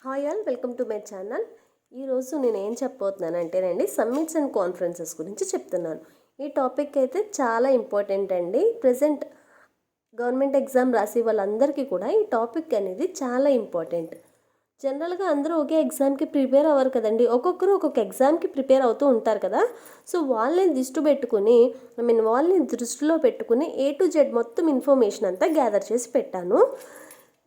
Hi all, welcome to my channel. ఈరోజు నేను ఏం చెప్పబోతున్నానంటేనండి, సమ్మిట్స్ అండ్ కాన్ఫరెన్సెస్ గురించి చెప్తున్నాను. ఈ టాపిక్ అయితే చాలా ఇంపార్టెంట్ అండి. ప్రజెంట్ గవర్నమెంట్ ఎగ్జామ్ రాసే వాళ్ళందరికీ కూడా ఈ టాపిక్ అనేది చాలా ఇంపార్టెంట్. జనరల్గా అందరూ ఒకే ఎగ్జామ్కి ప్రిపేర్ అవ్వరు కదండి, ఒక్కొక్కరు ఒక్కొక్క ఎగ్జామ్కి ప్రిపేర్ అవుతూ ఉంటారు కదా. సో వాళ్ళని దృష్టిలో పెట్టుకుని A to Z మొత్తం ఇన్ఫర్మేషన్ అంతా గ్యాదర్ చేసి పెట్టాను.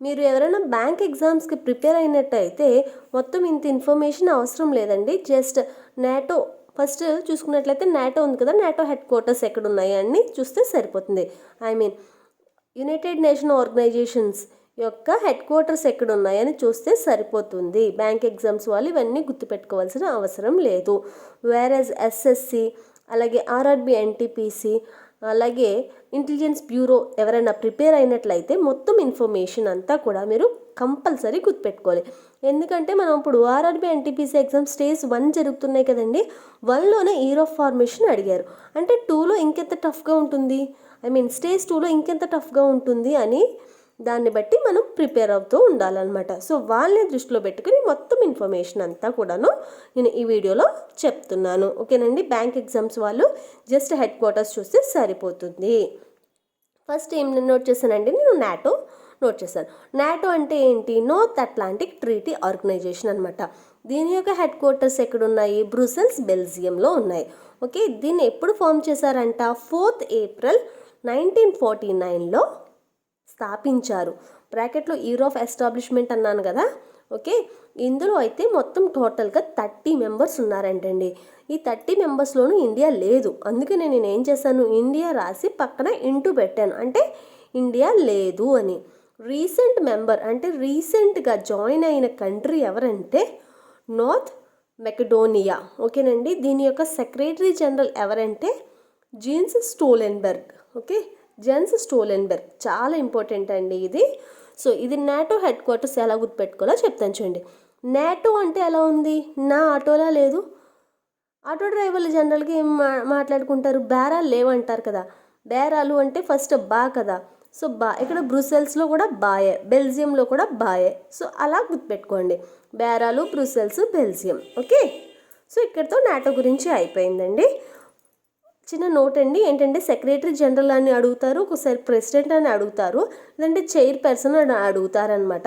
మీరు ఎవరైనా బ్యాంక్ ఎగ్జామ్స్కి ప్రిపేర్ అయినట్టయితే మొత్తం ఇంత ఇన్ఫర్మేషన్ అవసరం లేదండి. జస్ట్ నాటో ఫస్ట్ చూసుకున్నట్లయితే నాటో ఉంది కదా, నాటో హెడ్ క్వార్టర్స్ ఎక్కడ ఉన్నాయి అని చూస్తే సరిపోతుంది. యునైటెడ్ నేషన్ ఆర్గనైజేషన్స్ యొక్క హెడ్ క్వార్టర్స్ ఎక్కడ ఉన్నాయని చూస్తే సరిపోతుంది. బ్యాంక్ ఎగ్జామ్స్ వాళ్ళు ఇవన్నీ గుర్తుపెట్టుకోవాల్సిన అవసరం లేదు. వేరేజ్ SSC, అలాగే RRB NTPC, అలాగే ఇంటెలిజెన్స్ బ్యూరో ఎవరైనా ప్రిపేర్ అయినట్లయితే మొత్తం ఇన్ఫర్మేషన్ అంతా కూడా మీరు కంపల్సరీ గుర్తుపెట్టుకోవాలి. ఎందుకంటే మనం ఇప్పుడు RRB NTPC ఎగ్జామ్ స్టేజ్ 1 జరుగుతున్నాయి కదండి. 1లోనే ఇయర్ ఆఫ్ ఫార్మేషన్ అడిగారు, అంటే 2లో ఇంకెంత టఫ్గా ఉంటుంది, స్టేజ్ 2లో ఇంకెంత టఫ్గా ఉంటుంది అని దాన్ని బట్టి మనం ప్రిపేర్ అవుతూ ఉండాలన్నమాట. సో వాళ్ళని దృష్టిలో పెట్టుకుని మొత్తం ఇన్ఫర్మేషన్ అంతా కూడాను నేను ఈ వీడియోలో చెప్తున్నాను. ఓకేనండి. బ్యాంక్ ఎగ్జామ్స్ వాళ్ళు జస్ట్ హెడ్ క్వార్టర్స్ చూస్తే సరిపోతుంది. ఫస్ట్ ఏం నోట్ చేశానండి, నేను నాటో నోట్ చేశాను. నాటో అంటే ఏంటి? నార్త్ అట్లాంటిక్ ట్రీటీ ఆర్గనైజేషన్ అనమాట. దీని యొక్క హెడ్ క్వార్టర్స్ ఎక్కడున్నాయి? బ్రూసెల్స్, బెల్జియంలో ఉన్నాయి. ఓకే, దీన్ని ఎప్పుడు ఫామ్ చేశారంట? 4th April 1949లో స్థాపించారు. బ్రాకెట్లో ఇయర్ ఆఫ్ ఎస్టాబ్లిష్మెంట్ అన్నాను కదా. ఓకే, ఇందులో అయితే మొత్తం టోటల్గా 30 మెంబర్స్ ఉన్నారంటండి. ఈ 30 మెంబర్స్లోనూ ఇండియా లేదు. అందుకనే నేను ఏం చేశాను, ఇండియా రాసి పక్కన ఇంటూ పెట్టాను, అంటే ఇండియా లేదు అని. రీసెంట్ మెంబర్ అంటే రీసెంట్గా జాయిన్ అయిన కంట్రీ ఎవరంటే నార్త్ మెకడోనియా. ఓకేనండి. దీని యొక్క సెక్రటరీ జనరల్ ఎవరంటే jeans Stoltenberg. Okay, gems Stoltenberg చాలా ఇంపార్టెంట్ అండి ఇది. సో ఇది నాటో హెడ్ క్వార్టర్స్ ఎలా గుర్తుపెట్టుకోవాలో చెప్తాను చూడండి. నాటో అంటే ఎలా ఉంది? నా ఆటోలా లేదు. ఆటో డ్రైవర్లు జనరల్గా ఏం మాట్లాడుకుంటారు? బేరాలు లేవంటారు కదా. బేరాలు అంటే ఫస్ట్ బా కదా. సో బా, ఇక్కడ బ్రూసెల్స్లో కూడా బాయే, బెల్జియంలో కూడా బాయే. సో అలా గుర్తుపెట్టుకోండి, బేరాలు, బ్రూసెల్స్, బెల్జియం. ఓకే, సో ఇక్కడితో నాటో గురించి అయిపోయిందండి. చిన్న నోట్ అండి, ఏంటంటే సెక్రటరీ జనరల్ అని అడుగుతారు, ఒకసారి ప్రెసిడెంట్ అని అడుగుతారు, లేదంటే చైర్పర్సన్ అని అడుగుతారనమాట.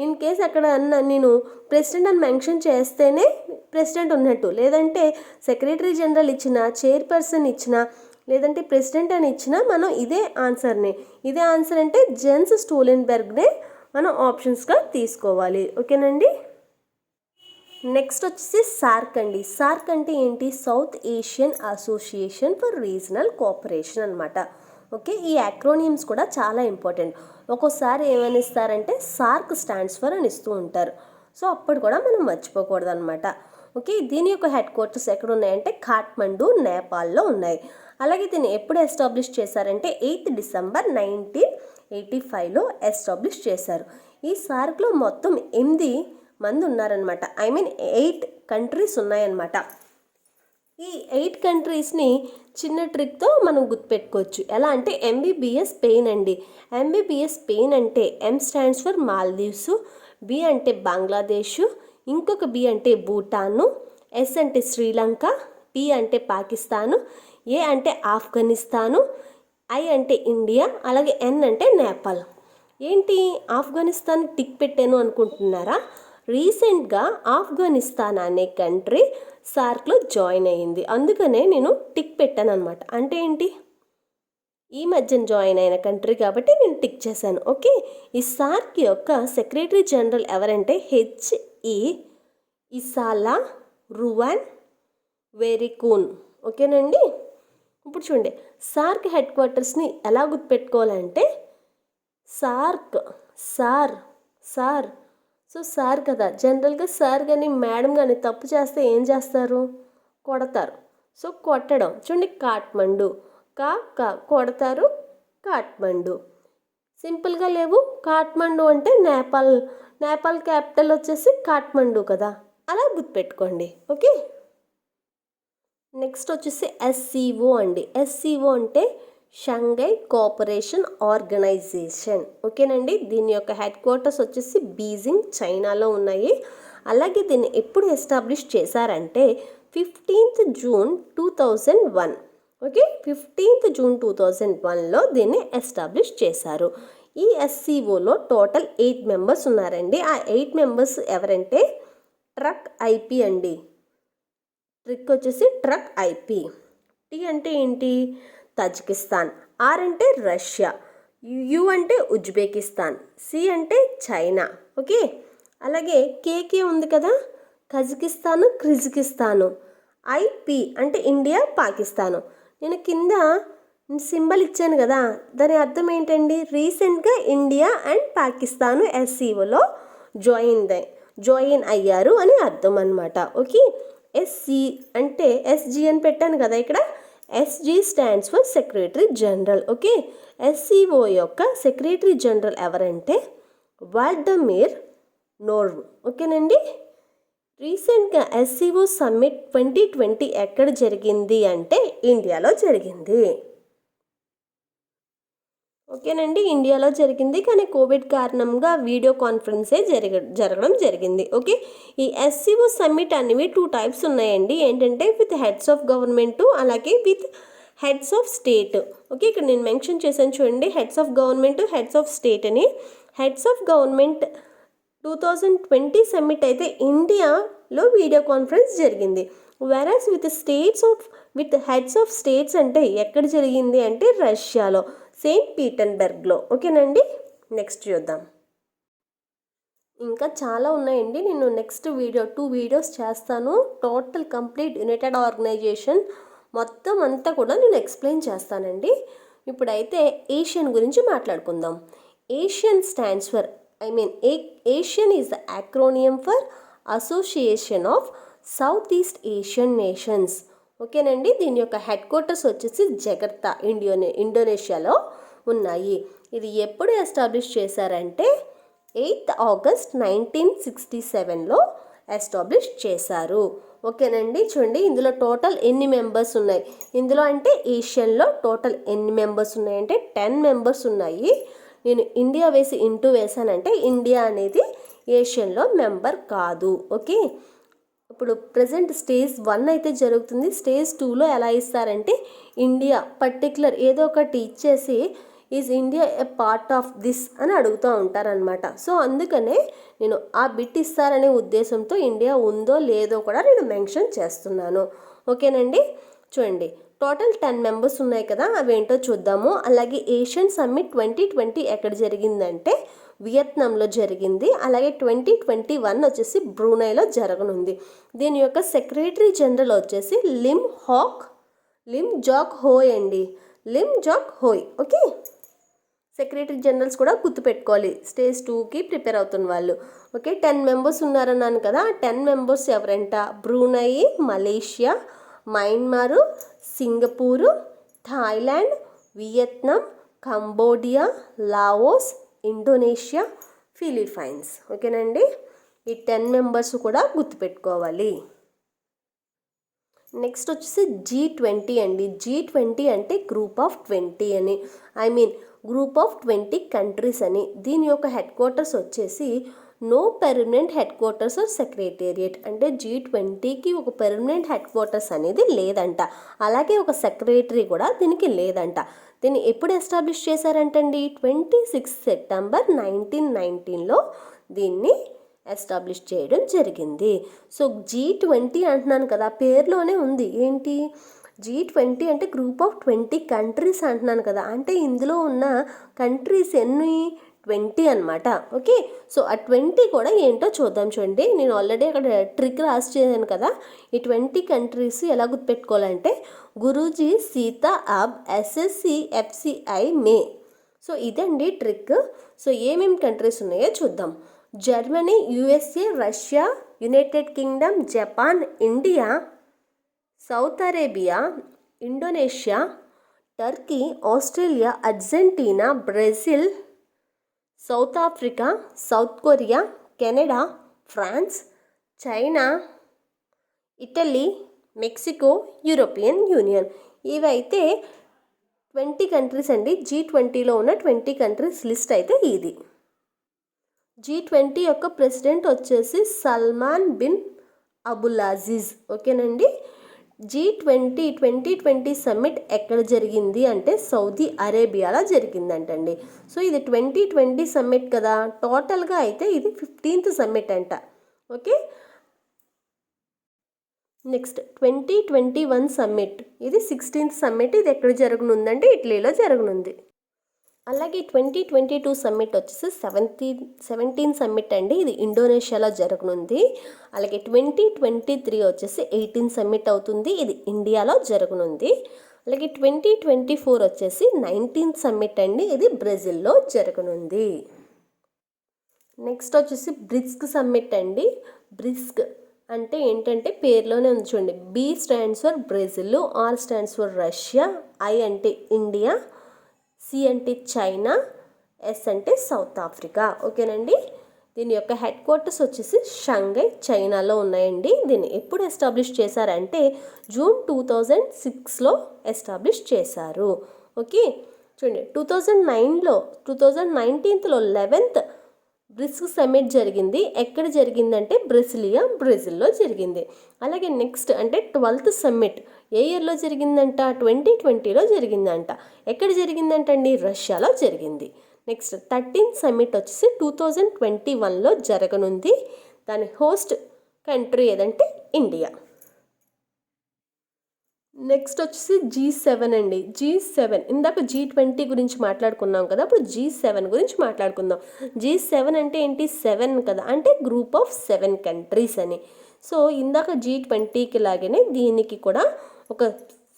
ఇన్ కేస్ అక్కడ నేను ప్రెసిడెంట్ అని మెన్షన్ చేస్తేనే ప్రెసిడెంట్ ఉన్నట్టు, లేదంటే సెక్రటరీ జనరల్ ఇచ్చిన, చైర్పర్సన్ ఇచ్చిన, లేదంటే ప్రెసిడెంట్ అని ఇచ్చినా మనం ఇదే ఆన్సర్ అంటే జెన్స్ స్టోలెన్బర్గ్నే మనం ఆప్షన్స్గా తీసుకోవాలి. ఓకేనండి. నెక్స్ట్ వచ్చేసి సార్క్ అండి. సార్క్ అంటే ఏంటి? South Asian association for regional cooperation అనమాట. ఓకే, ఈ అక్రోనియమ్స్ కూడా చాలా ఇంపార్టెంట్. ఒక్కోసారి ఏమని ఇస్తారంటే సార్క్ స్టాండ్స్ ఫర్ అని ఇస్తూ ఉంటారు. సో అప్పుడు కూడా మనం మర్చిపోకూడదు అనమాట. ఓకే, దీని యొక్క హెడ్ క్వార్టర్స్ ఎక్కడ ఉన్నాయంటే ఖాట్మండు, నేపాల్లో ఉన్నాయి. అలాగే దీన్ని ఎప్పుడు ఎస్టాబ్లిష్ చేశారంటే 8th December 1985లో ఎస్టాబ్లిష్ చేశారు. ఈ సార్క్లో మొత్తం 8 మంది ఉన్నారనమాట. 8 కంట్రీస్ ఉన్నాయన్నమాట. ఈ 8 కంట్రీస్ని చిన్న ట్రిక్తో మనం గుర్తుపెట్టుకోవచ్చు. ఎలా అంటే MBBS స్పెయిన్ అండి. MBBS స్పెయిన్ అంటే M stands for Maldives, B అంటే బంగ్లాదేశ్, ఇంకొక B అంటే భూటాను, S అంటే శ్రీలంక, P అంటే పాకిస్తాను, A అంటే ఆఫ్ఘనిస్తాను, I అంటే ఇండియా, అలాగే N అంటే నేపాల్. ఏంటి ఆఫ్ఘనిస్తాన్ టిక్ పెట్టాను అనుకుంటున్నారా? రీసెంట్గా ఆఫ్ఘనిస్తాన్ అనే కంట్రీ సార్క్లో జాయిన్ అయ్యింది, అందుకనే నేను టిక్ పెట్టాను అనమాట. అంటే ఏంటి? ఈ మధ్యన జాయిన్ అయిన కంట్రీ కాబట్టి నేను టిక్ చేశాను. ఓకే, ఈ సార్క్ యొక్క సెక్రటరీ జనరల్ ఎవరంటే HE ఇసాలా రువాన్ వెరికూన్. ఓకేనండి. ఇప్పుడు చూడండి, సార్క్ హెడ్ క్వార్టర్స్ని ఎలా గుర్తుపెట్టుకోవాలంటే సార్ సో సార్ కదా. జనరల్గా సార్ కానీ మేడం కానీ తప్పు చేస్తే ఏం చేస్తారు? కొడతారు. సో కొట్టడం చూడండి, కాట్మండు, కొడతారు, కాట్మండు. సింపుల్గా లేవు. కాట్మండు అంటే నేపాల్ క్యాపిటల్ వచ్చేసి కాట్మండు కదా, అలా గుర్తుపెట్టుకోండి. ఓకే, నెక్స్ట్ వచ్చేసి SCO అండి. SCO అంటే షంఘై కోఆపరేషన్ ఆర్గనైజేషన్. ఓకేనండి, దీని యొక్క హెడ్ క్వార్టర్స్ వచ్చేసి బీజింగ్ చైనాలో ఉన్నాయి. అలాగే దీన్ని ఎప్పుడు ఎస్టాబ్లిష్ చేశారంటే 15th June 2001. Okay, 15th June 2001లో దీన్ని ఎస్టాబ్లిష్ చేశారు. ఈ ఎస్సీఓలో టోటల్ 8 మెంబర్స్ ఉన్నారండి. ఆ 8 మెంబర్స్ ఎవరంటే ట్రక్ ఐపీ అండి. ట్రిక్ వచ్చేసి ట్రక్ ఐపీ. టీ అంటే ఏంటి? తజికిస్తాన్. ఆర్ అంటే రష్యా. యు అంటే ఉజ్బెకిస్తాన్. సి అంటే చైనా. ఓకే, అలాగే కేకే ఉంది కదా, కజకిస్తాను, కిర్గిజిస్తాను. ఐపీ అంటే ఇండియా, పాకిస్తాను. నేను కింద సింబల్ ఇచ్చాను కదా, దాని అర్థం ఏంటండి? రీసెంట్గా ఇండియా అండ్ పాకిస్తాను ఎస్సీఓలో జాయిన్ అయ్యారు అని అర్థం అనమాట. ఓకే, ఎస్సీ అంటే ఎస్జీ అని పెట్టాను కదా ఇక్కడ. SG stands for secretary general. Okay, SCO యొక్క సెక్రటరీ జనరల్ ఎవరంటే వాల్డమిర్ నోర్వ్. ఓకేనండి, రీసెంట్గా ఎస్సీఓ సమ్మిట్ 2020 ఎక్కడ జరిగింది అంటే ఇండియాలో జరిగింది. ఓకేనండి, ఇండియాలో జరిగింది, కానీ కోవిడ్ కారణంగా వీడియో కాన్ఫరెన్సే జరగడం జరిగింది. ఓకే, ఈ ఎస్సీఓ సమ్మిట్ అనేవి 2 టైప్స్ ఉన్నాయండి. ఏంటంటే విత్ హెడ్స్ ఆఫ్ గవర్నమెంట్, అలాగే with heads of state. Okay, ఇక్కడ నేను మెన్షన్ చేశాను చూడండి, heads of government, heads of state అని. హెడ్స్ ఆఫ్ గవర్నమెంట్ 2020 సమ్మిట్ అయితే ఇండియాలో వీడియో కాన్ఫరెన్స్ జరిగింది. వెరాస్ విత్ హెడ్స్ ఆఫ్ స్టేట్స్ అంటే ఎక్కడ జరిగింది అంటే రష్యాలో, సెయింట్ పీటర్స్బర్గ్లో. ఓకేనండి, నెక్స్ట్ చూద్దాం. ఇంకా చాలా ఉన్నాయండి. నేను నెక్స్ట్ 2 వీడియోస్ చేస్తాను. టోటల్ కంప్లీట్ యునైటెడ్ ఆర్గనైజేషన్ మొత్తం అంతా కూడా నేను ఎక్స్ప్లెయిన్ చేస్తానండి. ఇప్పుడైతే ఏషియన్ గురించి మాట్లాడుకుందాం. Asian stands for ASEAN is the acronym for Association of Southeast Asian Nations. ఓకేనండి, దీని యొక్క హెడ్ క్వార్టర్స్ వచ్చేసి జకర్తా, ఇండోనేషియాలో ఉన్నాయి. ఇది ఎప్పుడు ఎస్టాబ్లిష్ చేశారంటే 8th August 1967లో ఎస్టాబ్లిష్ చేశారు. ఓకేనండి, చూడండి ఇందులో టోటల్ ఎన్ని మెంబర్స్ ఉన్నాయి. ఇందులో అంటే ఏషియన్లో టోటల్ ఎన్ని మెంబర్స్ ఉన్నాయంటే 10 మెంబర్స్ ఉన్నాయి. నేను ఇండియా వేసి ఇంటూ వేసానంటే ఇండియా అనేది ఏషియన్లో మెంబర్ కాదు. ఓకే, ఇప్పుడు ప్రజెంట్ స్టేజ్ 1 అయితే జరుగుతుంది. స్టేజ్ 2లో ఎలా ఇస్తారంటే ఇండియా పర్టికులర్ ఏదో ఒకటి ఇచ్చేసి is India A part of this అని అడుగుతూ ఉంటారనమాట. సో అందుకనే నేను ఆ బిట్ ఇస్తారనే ఉద్దేశంతో ఇండియా ఉందో లేదో కూడా నేను మెన్షన్ చేస్తున్నాను. ఓకేనండి, చూడండి టోటల్ 10 మెంబర్స్ ఉన్నాయి కదా, అవేంటో చూద్దాము. అలాగే ఏషియన్ సమ్మిట్ 2020 ఎక్కడ జరిగిందంటే వియత్నాంలో జరిగింది. అలాగే 2021 వచ్చేసి బ్రూనైలో జరగనుంది. దీని యొక్క సెక్రటరీ జనరల్ వచ్చేసి లిమ్ జాక్ హోయ్ అండి. లిమ్ జాక్ హోయ్. ఓకే, సెక్రటరీ జనరల్స్ కూడా గుర్తుపెట్టుకోవాలి స్టేజ్ 2కి ప్రిపేర్ అవుతున్న వాళ్ళు. ఓకే, 10 మెంబర్స్ ఉన్నారన్నాను కదా. 10 మెంబర్స్ ఎవరంట? Brunei, Malaysia, మయన్మారు, Singapore, Thailand, Vietnam, Cambodia, Laos, Indonesia, Philippines. ఓకేనండి, ఈ 10 మెంబర్స్ కూడా గుర్తుపెట్టుకోవాలి. నెక్స్ట్ వచ్చేసి G20 అండి. G20 అంటే గ్రూప్ ఆఫ్ 20 అని, గ్రూప్ ఆఫ్ 20 కంట్రీస్ అని. దీని యొక్క హెడ్ క్వార్టర్స్ వచ్చేసి no permanent headquarters or secretariat. అంటే G20కి ఒక పెర్మనెంట్ హెడ్ క్వార్టర్స్ అనేది లేదంట. అలాగే ఒక సెక్రటరీ కూడా దీనికి లేదంట. దీన్ని ఎప్పుడు ఎస్టాబ్లిష్ చేశారంటండి? 26 సెప్టెంబర్ 1919లో దీన్ని ఎస్టాబ్లిష్ చేయడం జరిగింది. సో G20 అంటున్నాను కదా, పేరులోనే ఉంది. ఏంటి G20 అంటే గ్రూప్ ఆఫ్ 20 కంట్రీస్ అంటున్నాను కదా. అంటే ఇందులో ఉన్న కంట్రీస్ ఎన్ని? 20 అనమాట. ఓకే, సో ఆ 20 కూడా ఏంటో చూద్దాం. చూడండి, నేను ఆల్రెడీ అక్కడ ట్రిక్ రాసి చేశాను కదా. ఈ 20 కంట్రీస్ ఎలా గుర్తుపెట్టుకోవాలంటే గురూజీ, సీతా, అబ్, SSC, FCI, మే. సో ఇదండి ట్రిక్. సో ఏమేమి కంట్రీస్ ఉన్నాయో చూద్దాం. Germany, USA, Russia, United Kingdom, Japan, India, South Arabia, Indonesia, Turkey, Australia, Argentina, Brazil, South Africa, South Korea, Canada, France, China, Italy, Mexico, European Union. ఇవైతే 20 countries అండి. G20లో ఉన్న 20 countries list అయితే ఇది. G20 యొక్క president వచ్చేసి Salman bin అబులాజీజ్. ఓకేనండి. G20 2020 summit ఎక్కడ జరిగింది అంటే సౌదీ అరేబియాలో జరిగిందంటండి. సో ఇది 2020 సమ్మిట్ కదా, టోటల్గా అయితే ఇది 15th సమ్మిట్ అంట. ఓకే. నెక్స్ట్ 2021 సమ్మిట్, ఇది 16th సమ్మిట్. ఇది ఎక్కడ జరగనుందంటే ఇటలీలో జరగనుంది. అలాగే 2022 సమ్మిట్ వచ్చేసి 17 సమ్మిట్ అండి. ఇది ఇండోనేషియాలో జరగనుంది. అలాగే 2023 వచ్చేసి 18 సమ్మిట్ అవుతుంది. ఇది ఇండియాలో జరగనుంది. అలాగే 2024 వచ్చేసి 19th సమ్మిట్ అండి. ఇది బ్రెజిల్లో జరగనుంది. నెక్స్ట్ వచ్చేసి బ్రిక్స్ సమ్మిట్ అండి. బ్రిక్స్ అంటే ఏంటంటే పేరులోనే ఉంది చూడండి. B stands for Brazil, R stands for Russia, I అంటే ఇండియా, C అంటే చైనా, S అంటే సౌత్ ఆఫ్రికా. ఓకేనండి. దీని యొక్క హెడ్ క్వార్టర్స్ వచ్చేసి షంఘై చైనాలో ఉన్నాయండి. దీన్ని ఎప్పుడు ఎస్టాబ్లిష్ చేశారంటే జూన్ 2006లో ఎస్టాబ్లిష్ చేశారు. ఓకే. చూడండి 2019లో 11th బ్రిక్స్ సమ్మిట్ జరిగింది. ఎక్కడ జరిగిందంటే బ్రెజిల్లో జరిగింది. అలాగే నెక్స్ట్ అంటే 12th సమ్మిట్ ఏ ఇయర్లో జరిగిందంట 2020లో జరిగిందంట. ఎక్కడ జరిగిందంటండి రష్యాలో జరిగింది. నెక్స్ట్ 13th సమ్మిట్ వచ్చేసి 2021లో జరగనుంది. దాని హోస్ట్ కంట్రీ ఏదంటే ఇండియా. నెక్స్ట్ వచ్చేసి G7 అండి. G7 ఇందాక G20 గురించి మాట్లాడుకున్నాం కదా, ఇప్పుడు G7 గురించి మాట్లాడుకుందాం. G7 అంటే ఏంటి? 7 కదా, అంటే గ్రూప్ ఆఫ్ 7 కంట్రీస్ అని. సో ఇందాక G20కి లాగానే దీనికి కూడా ఒక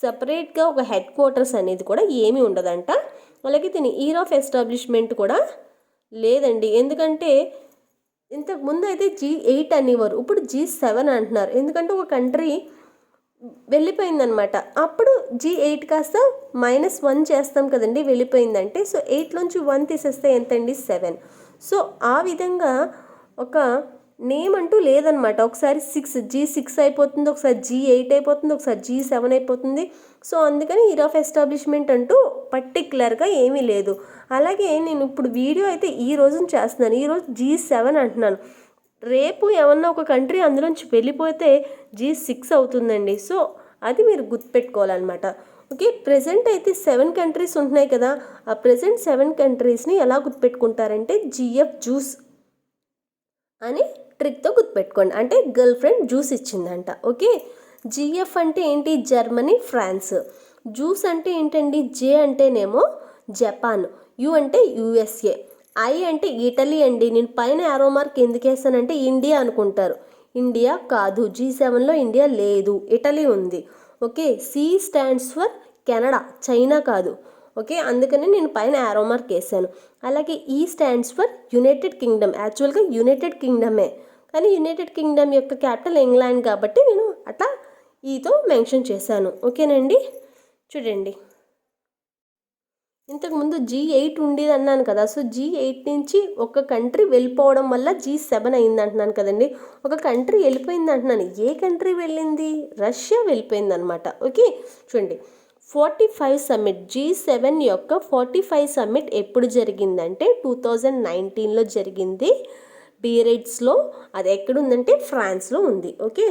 సపరేట్గా ఒక హెడ్ క్వార్టర్స్ అనేది కూడా ఏమీ ఉండదంట. అలాగే దీని ఇయర్ ఆఫ్ ఎస్టాబ్లిష్మెంట్ కూడా లేదండి. ఎందుకంటే ఇంతకు ముందు అయితే G8 అనేవారు, ఇప్పుడు G7 అంటున్నారు. ఎందుకంటే ఒక కంట్రీ వెళ్ళిపోయిందనమాట. అప్పుడు G8 కాస్త -1 చేస్తాం కదండి వెళ్ళిపోయిందంటే. సో 8లోంచి 1 తీసేస్తే ఎంతండి? 7. సో ఆ విధంగా ఒక నేమ్ అంటూ లేదనమాట. ఒకసారి G6 అయిపోతుంది, ఒకసారి G8 అయిపోతుంది, ఒకసారి G7 అయిపోతుంది. సో అందుకని ఇయర్ ఆఫ్ ఎస్టాబ్లిష్మెంట్ అంటూ పర్టికులర్గా ఏమీ లేదు. అలాగే నేను ఇప్పుడు వీడియో అయితే ఈ రోజున చేస్తున్నాను. ఈరోజు G7 అంటున్నాను. రేపు ఏమన్నా ఒక కంట్రీ అందులోంచి వెళ్ళిపోతే G6 అవుతుందండి. సో అది మీరు గుర్తుపెట్టుకోవాలన్నమాట. ఓకే. ప్రెజెంట్ అయితే 7 కంట్రీస్ ఉంటున్నాయి కదా, ఆ ప్రెజెంట్ 7 కంట్రీస్ని ఎలా గుర్తుపెట్టుకుంటారంటే GF జ్యూస్ అని ట్రిక్తో గుర్తుపెట్టుకోండి. అంటే గర్ల్ ఫ్రెండ్ జ్యూస్ ఇచ్చిందంట. ఓకే. GF అంటే ఏంటి? Germany, France. జ్యూస్ అంటే ఏంటండి? J అంటేనేమో జపాన్, U అంటే USA, I అంటే ఇటలీ అండి. నేను పైన యారో మార్క్ ఎందుకు వేస్తానంటే ఇండియా అనుకుంటారు. ఇండియా కాదు, G7లో ఇండియా లేదు, ఇటలీ ఉంది. Okay. C stands for Canada, China కాదు. ఓకే. అందుకని నేను పైన యారో మార్క్ వేసాను. అలాగే E stands for United Kingdom. యాక్చువల్గా యునైటెడ్ కింగ్డమే, కానీ యునైటెడ్ కింగ్డమ్ యొక్క క్యాపిటల్ ఇంగ్లాండ్ కాబట్టి నేను అట్లా ఈతో మెన్షన్ చేశాను. ఓకేనండి. చూడండి ఇంతకుముందు G8 ఉండేది అన్నాను కదా. సో G8 నుంచి ఒక కంట్రీ వెళ్ళిపోవడం వల్ల G7 అయింది అంటున్నాను కదండి. ఒక కంట్రీ వెళ్ళిపోయింది అంటున్నాను. ఏ కంట్రీ వెళ్ళింది? రష్యా వెళ్ళిపోయింది అనమాట. ఓకే. చూడండి 45 సమ్మిట్, G7 యొక్క 45 సమ్మిట్ ఎప్పుడు జరిగిందంటే 2019లో జరిగింది, బియరెట్స్లో. అది ఎక్కడుందంటే ఫ్రాన్స్లో ఉంది. ఓకే.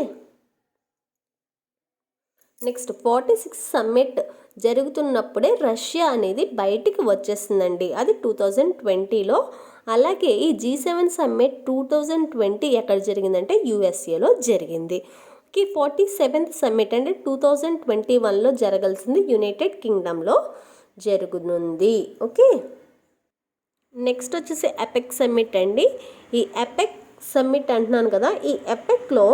నెక్స్ట్ 46 సమ్మిట్ జరుగుతున్నప్పుడే రష్యా అనేది బయటికి వచ్చేస్తుందండి. అది 2020లో. అలాగే ఈ G7 సమ్మిట్ 2020 ఎక్కడ జరిగిందంటే USAలో జరిగింది. ఓకే. 47th సమ్మిట్ అంటే 2021లో జరగాల్సింది యునైటెడ్ కింగ్డమ్లో జరుగునుంది. ఓకే. నెక్స్ట్ వచ్చేసి ఎపెక్ సమ్మిట్ అండి. ఈ ఎపెక్ సమ్మిట్ అంటున్నాను కదా, ఈ ఎపెక్లో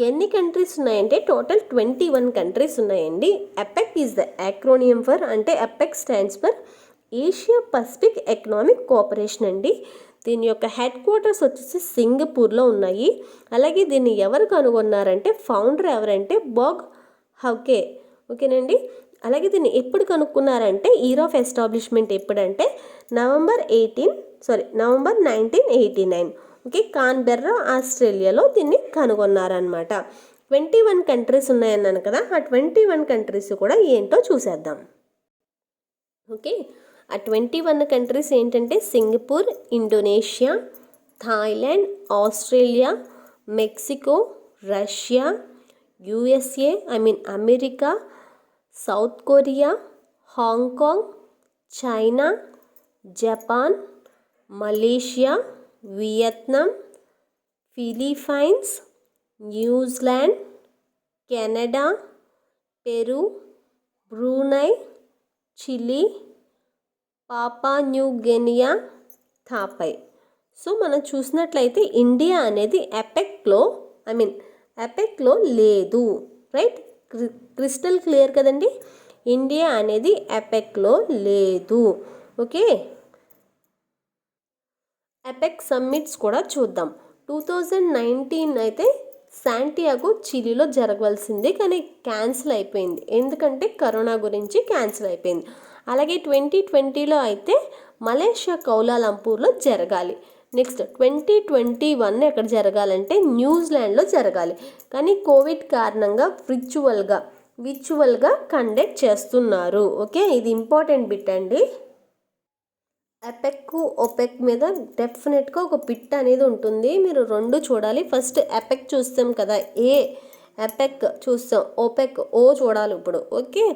ఎన్ని కంట్రీస్ ఉన్నాయంటే టోటల్ 21 కంట్రీస్ ఉన్నాయండి. APEC is the acronym for, అంటే APEC stands for Asia Pacific economic cooperation అండి. దీని యొక్క హెడ్ క్వార్టర్స్ వచ్చేసి సింగపూర్లో ఉన్నాయి. అలాగే దీన్ని ఎవరు కనుగొన్నారంటే ఫౌండర్ ఎవరంటే బాగ్ హౌకే. ఓకేనండి. అలాగే దీన్ని ఎప్పుడు కనుక్కున్నారంటే ఇయర్ ఆఫ్ ఎస్టాబ్లిష్మెంట్ ఎప్పుడంటే నవంబర్ 1989. ఓకే. కాన్బెర్రా ఆస్ట్రేలియాలో దీన్ని కనుగొన్నారనమాట. 21 కంట్రీస్ ఉన్నాయన్నాను కదా, ఆ 21 కంట్రీస్ కూడా ఏంటో చూసేద్దాం. ఓకే, ఆ 21 కంట్రీస్ ఏంటంటే Singapore, Indonesia, Thailand, Australia, Mexico, Russia, USA America, South Korea, Hong Kong, China, Japan, Malaysia, Vietnam, Philippines, New Zealand, Canada, Peru, Brunei, Chile, Papua New Guinea, థాపై. సో మనం చూసినట్లయితే ఇండియా అనేది ఎపెక్లో లేదు. రైట్, క్రిస్టల్ క్లియర్ కదండి. India అనేది ఎపెక్లో లేదు. ఓకే, ఎపెక్ సమ్మిట్స్ కూడా చూద్దాం. 2019 అయితే శాంటియాగో చిలీలో జరగవలసింది, కానీ క్యాన్సిల్ అయిపోయింది. ఎందుకంటే కరోనా గురించి క్యాన్సిల్ అయిపోయింది. అలాగే 2020లో అయితే మలేషియా కౌలాలంపూర్లో జరగాలి. నెక్స్ట్ 2021 ఎక్కడ జరగాలంటే న్యూజిలాండ్లో జరగాలి. కానీ కోవిడ్ కారణంగా విర్చువల్గా కండక్ట్ చేస్తున్నారు. ఓకే, ఇది ఇంపార్టెంట్ బిట్ అండి. ఎపెక్, ఒపెక్ మీద డెఫినెట్గా ఒక బిట్ అనేది ఉంటుంది. మీరు రెండు చూడాలి. ఫస్ట్ ఎపెక్ చూస్తాం కదా, ఎపెక్ చూస్తాం. ఒపెక్ ఓ చూడాలి ఇప్పుడు. Okay,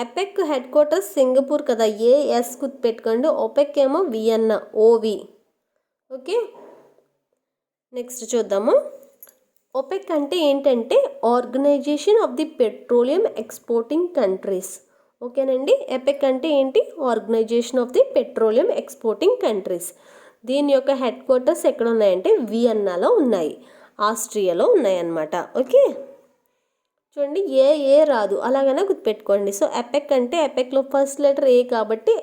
APEC headquarters Singapore కదా, ఏఎస్ పెట్టుకోండి. ఒపెక్ ఏమో వియన్నా, ఓవి. ఓకే, నెక్స్ట్ చూద్దాము. ఒపెక్ అంటే ఏంటంటే organization of the petroleum exporting countries. ఓకేనండి, ఎపెక్ అంటే ఏంటి? Organization of the petroleum exporting countries. దీని యొక్క హెడ్ క్వార్టర్స్ ఎక్కడ ఉన్నాయంటే వియన్నాలో ఉన్నాయి, ఆస్ట్రియాలో ఉన్నాయన్నమాట. ఓకే, చూడండి ఏ రాదు, అలాగనే గుర్తుపెట్టుకోండి. సో ఎపెక్ అంటే ఎపెక్లో ఫస్ట్ లెటర్ ఏ కాబట్టి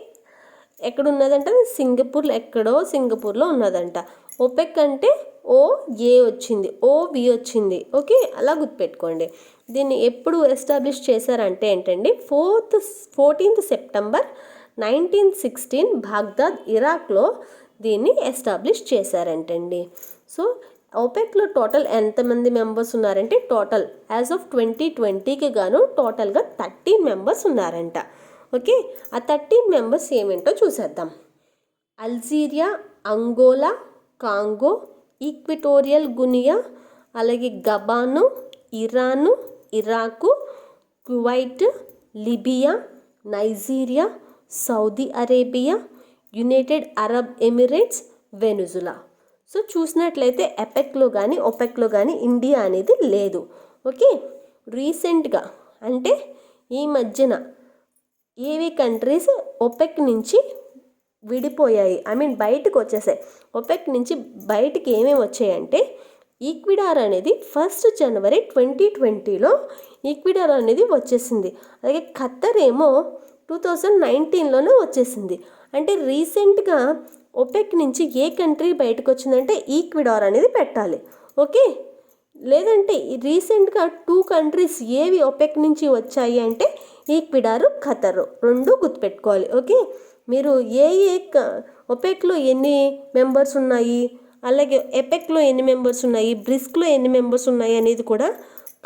ఎక్కడ ఉన్నదంట సింగపూర్లో ఉన్నదంట. ఒపెక్ అంటే ఏ వచ్చింది, వి వచ్చింది. ఓకే, అలా గుర్తుపెట్టుకోండి. దీన్ని ఎప్పుడు ఎస్టాబ్లిష్ చేశారంటే ఏంటండి 14th సెప్టెంబర్ 1916 బాగ్దాద్, ఇరాక్లో దీన్ని ఎస్టాబ్లిష్ చేశారంటండి. సో ఒపెక్లో టోటల్ ఎంతమంది మెంబర్స్ ఉన్నారంటే టోటల్ యాజ్ ఆఫ్ 2020కి గాను టోటల్గా 13 మెంబర్స్ ఉన్నారంట. ఓకే, ఆ 13 మెంబర్స్ ఏమేంటో చూసేద్దాం. Algeria, Angola, Congo, Equatorial Guinea, అలాగే Gabon, Iran, Iraq, Kuwait, Libya, Nigeria, Saudi Arabia, United Arab Emirates, Venezuela. So చూసినట్లయితే ఎపెక్లో కానీ ఒపెక్లో కానీ ఇండియా అనేది లేదు. ఓకే, రీసెంట్గా అంటే ఈ మధ్యన ఏవి కంట్రీస్ ఒపెక్ నుంచి విడిపోయాయి, బయటకు వచ్చేసాయి. ఒపెక్ నుంచి బయటికి ఏమేమి వచ్చాయంటే ఈక్వెడార్ అనేది 1st జనవరి 2020లో ఈక్వెడార్ అనేది వచ్చేసింది. అలాగే ఖత్తర్ ఏమో 2019లోనే వచ్చేసింది. అంటే రీసెంట్గా ఒపెక్ నుంచి ఏ కంట్రీ బయటకు వచ్చిందంటే ఈక్వెడార్ అనేది పెట్టాలి. ఓకే, లేదంటే రీసెంట్గా 2 కంట్రీస్ ఏవి ఒపెక్ నుంచి వచ్చాయి అంటే ఈక్వెడార్, ఖతర్, రెండు గుర్తుపెట్టుకోవాలి. ఓకే, మీరు ఒపెక్లో ఎన్ని మెంబర్స్ ఉన్నాయి, అలాగే ఎపెక్లో ఎన్ని మెంబర్స్ ఉన్నాయి, బ్రిస్క్లో ఎన్ని మెంబర్స్ ఉన్నాయి అనేది కూడా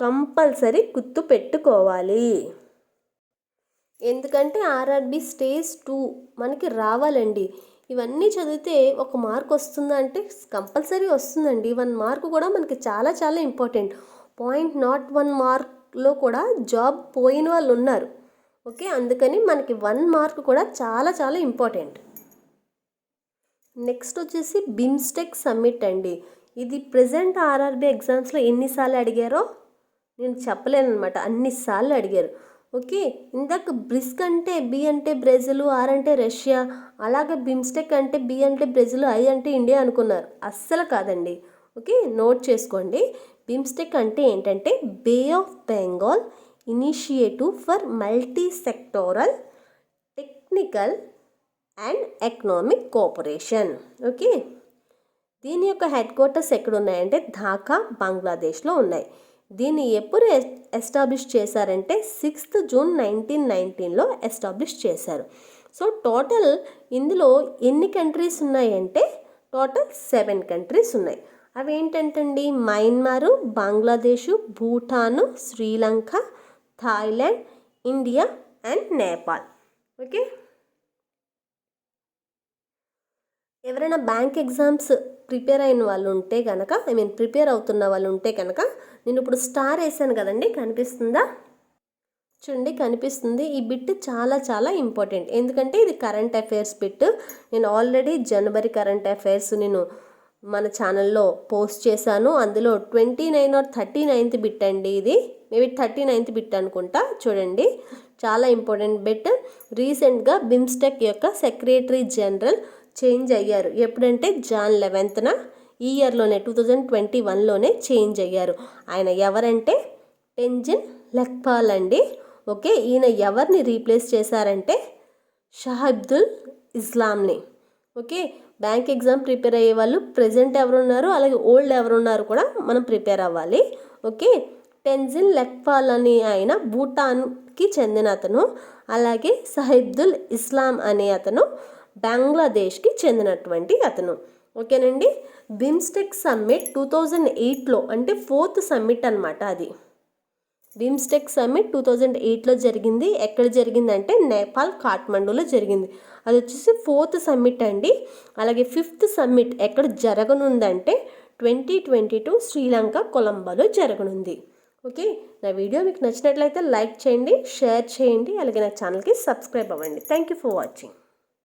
కంపల్సరీ గుర్తు పెట్టుకోవాలి. ఎందుకంటే ఆర్ఆర్బి స్టేజ్ 2 మనకి రావాలండి. ఇవన్నీ చదివితే ఒక మార్క్ వస్తుందా అంటే కంపల్సరీ వస్తుందండి. 1 మార్క్ కూడా మనకి చాలా చాలా ఇంపార్టెంట్. 0.01 మార్క్లో కూడా జాబ్ పోయిన వాళ్ళు ఉన్నారు. ఓకే, అందుకని మనకి 1 మార్క్ కూడా చాలా చాలా ఇంపార్టెంట్. నెక్స్ట్ వచ్చేసి బిమ్స్టెక్ సమ్మిట్ అండి. ఇది ప్రెజెంట్ ఆర్ఆర్బి ఎగ్జామ్స్లో ఎన్నిసార్లు అడిగారో నేను చెప్పలేను అనమాట, అన్నిసార్లు అడిగారు. ఓకే, ఇందాక బ్రిస్క్ అంటే బి అంటే బ్రెజిల్, ఆర్ అంటే రష్యా, అలాగే బిమ్స్టెక్ అంటే బి అంటే బ్రెజిల్, ఐ అంటే ఇండియా అనుకున్నారు. అస్సలు కాదండి. ఓకే, నోట్ చేసుకోండి. బిమ్స్టెక్ అంటే ఏంటంటే bay of Bengal initiative for multi sectoral technical and economic cooperation. Okay, దీని యొక్క హెడ్ క్వార్టర్స్ ఎక్కడ ఉన్నాయంటే ఢాకా, బంగ్లాదేశ్లో ఉన్నాయి. దీన్ని ఎప్పుడు ఎస్టాబ్లిష్ చేశారంటే 6th జూన్ 1919లో ఎస్టాబ్లిష్ చేశారు. సో టోటల్ ఇందులో ఎన్ని కంట్రీస్ ఉన్నాయంటే టోటల్ 7 కంట్రీస్ ఉన్నాయి. అవి ఏంటంటండి Myanmar, Bangladesh, Bhutan, Sri Lanka, Thailand, India and Nepal. Okay, ఎవరైనా బ్యాంక్ ఎగ్జామ్స్ ప్రిపేర్ అయిన వాళ్ళు ఉంటే కనుక ప్రిపేర్ అవుతున్న వాళ్ళు ఉంటే కనుక నేను ఇప్పుడు స్టార్ వేసాను కదండి, కనిపిస్తుందా? చూడండి కనిపిస్తుంది. ఈ బిట్ చాలా చాలా ఇంపార్టెంట్, ఎందుకంటే ఇది కరెంట్ అఫైర్స్ బిట్. నేను ఆల్రెడీ జనవరి కరెంట్ అఫైర్స్ నేను మన ఛానల్లో పోస్ట్ చేశాను. అందులో 29 or 39th బిట్ అండి, ఇది మేబీ 39th బిట్ అనుకుంటా. చూడండి చాలా ఇంపార్టెంట్ బిట్. రీసెంట్గా బిమ్స్టెక్ యొక్క సెక్రటరీ జనరల్ చేంజ్ అయ్యారు. ఎప్పుడంటే Jan 11th ఈ ఇయర్లోనే 2021లోనే చేంజ్ అయ్యారు. ఆయన ఎవరంటే టెంజిన్ లెక్పాల్ అండి. ఓకే, ఈయన ఎవరిని రీప్లేస్ చేశారంటే షాహిబ్దుల్ ఇస్లాంని. ఓకే, బ్యాంక్ ఎగ్జామ్ ప్రిపేర్ అయ్యే వాళ్ళు ప్రజెంట్ ఎవరున్నారు, అలాగే ఓల్డ్ ఎవరున్నారు కూడా మనం ప్రిపేర్ అవ్వాలి. ఓకే, టెంజిన్ లెక్పాల్ అని ఆయన భూటాన్కి చెందిన అతను, అలాగే షాహిబ్దుల్ ఇస్లాం అనే అతను బంగ్లాదేశ్కి చెందినటువంటి అతను. ఓకేనండి, బిమ్స్టెక్ సమ్మిట్ 2008లో అంటే 4th సమ్మిట్ అనమాట. అది బిమ్స్టెక్ సమ్మిట్ 2008లో జరిగింది. ఎక్కడ జరిగిందంటే నేపాల్ కాఠ్మండూలో జరిగింది. అది వచ్చేసి 4th సమ్మిట్ అండి. అలాగే 5th సమ్మిట్ ఎక్కడ జరగనుందంటే 2022 శ్రీలంక కొలంబోలో జరగనుంది. ఓకే, నా వీడియో మీకు నచ్చినట్లయితే లైక్ చేయండి, షేర్ చేయండి, అలాగే నా ఛానల్కి సబ్స్క్రైబ్ అవ్వండి. Thank you for watching.